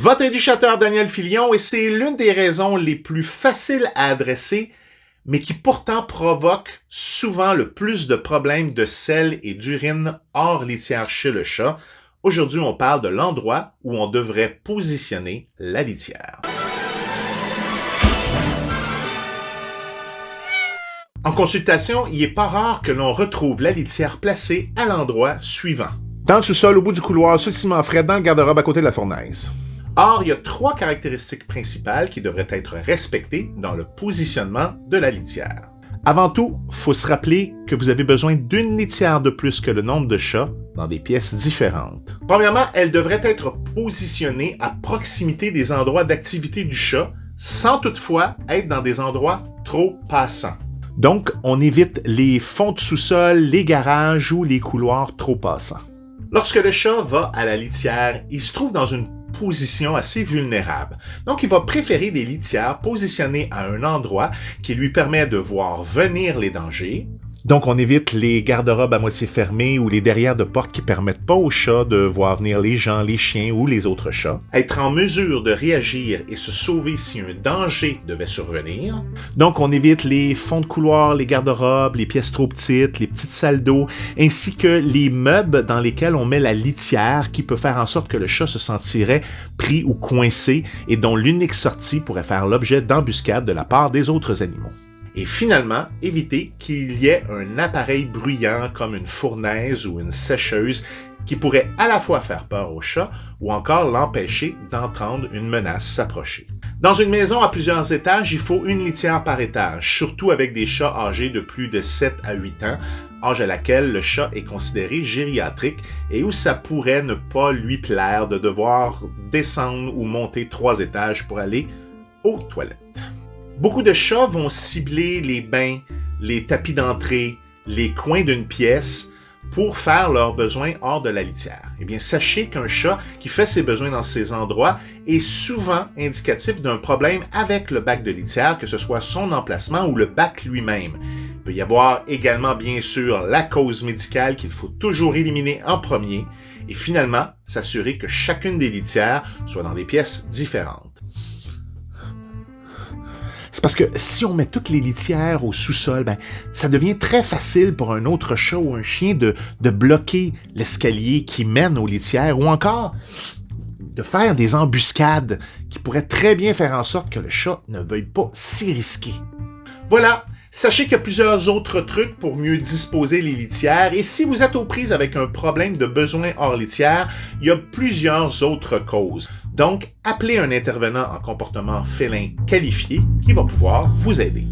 Votre éducateur Daniel Filion, et c'est l'une des raisons les plus faciles à adresser, mais qui pourtant provoque souvent le plus de problèmes de selle et d'urine hors litière chez le chat. Aujourd'hui, on parle de l'endroit où on devrait positionner la litière. En consultation, il n'est pas rare que l'on retrouve la litière placée à l'endroit suivant. Dans le sous-sol, au bout du couloir, sur le ciment frais, dans le garde-robe à côté de la fournaise. Or, il y a 3 caractéristiques principales qui devraient être respectées dans le positionnement de la litière. Avant tout, il faut se rappeler que vous avez besoin d'une litière de plus que le nombre de chats dans des pièces différentes. Premièrement, elle devrait être positionnée à proximité des endroits d'activité du chat, sans toutefois être dans des endroits trop passants. Donc, on évite les fonds de sous-sol, les garages ou les couloirs trop passants. Lorsque le chat va à la litière, il se trouve dans une position assez vulnérable. Donc, il va préférer des litières positionnées à un endroit qui lui permet de voir venir les dangers. Donc, on évite les garde-robes à moitié fermés ou les derrières de porte qui permettent pas au chat de voir venir les gens, les chiens ou les autres chats. Être en mesure de réagir et se sauver si un danger devait survenir. Donc, on évite les fonds de couloir, les garde-robes, les pièces trop petites, les petites salles d'eau, ainsi que les meubles dans lesquels on met la litière qui peut faire en sorte que le chat se sentirait pris ou coincé et dont l'unique sortie pourrait faire l'objet d'embuscades de la part des autres animaux. Et finalement, éviter qu'il y ait un appareil bruyant comme une fournaise ou une sécheuse qui pourrait à la fois faire peur au chat ou encore l'empêcher d'entendre une menace s'approcher. Dans une maison à plusieurs étages, il faut une litière par étage, surtout avec des chats âgés de plus de 7 à 8 ans, âge à laquelle le chat est considéré gériatrique et où ça pourrait ne pas lui plaire de devoir descendre ou monter 3 étages pour aller aux toilettes. Beaucoup de chats vont cibler les bains, les tapis d'entrée, les coins d'une pièce pour faire leurs besoins hors de la litière. Eh bien, sachez qu'un chat qui fait ses besoins dans ces endroits est souvent indicatif d'un problème avec le bac de litière, que ce soit son emplacement ou le bac lui-même. Il peut y avoir également, bien sûr, la cause médicale qu'il faut toujours éliminer en premier et finalement, s'assurer que chacune des litières soit dans des pièces différentes. C'est parce que si on met toutes les litières au sous-sol, ça devient très facile pour un autre chat ou un chien de bloquer l'escalier qui mène aux litières ou encore de faire des embuscades qui pourraient très bien faire en sorte que le chat ne veuille pas s'y risquer. Voilà! Sachez qu'il y a plusieurs autres trucs pour mieux disposer les litières et si vous êtes aux prises avec un problème de besoin hors litière, il y a plusieurs autres causes. Donc, appelez un intervenant en comportement félin qualifié qui va pouvoir vous aider.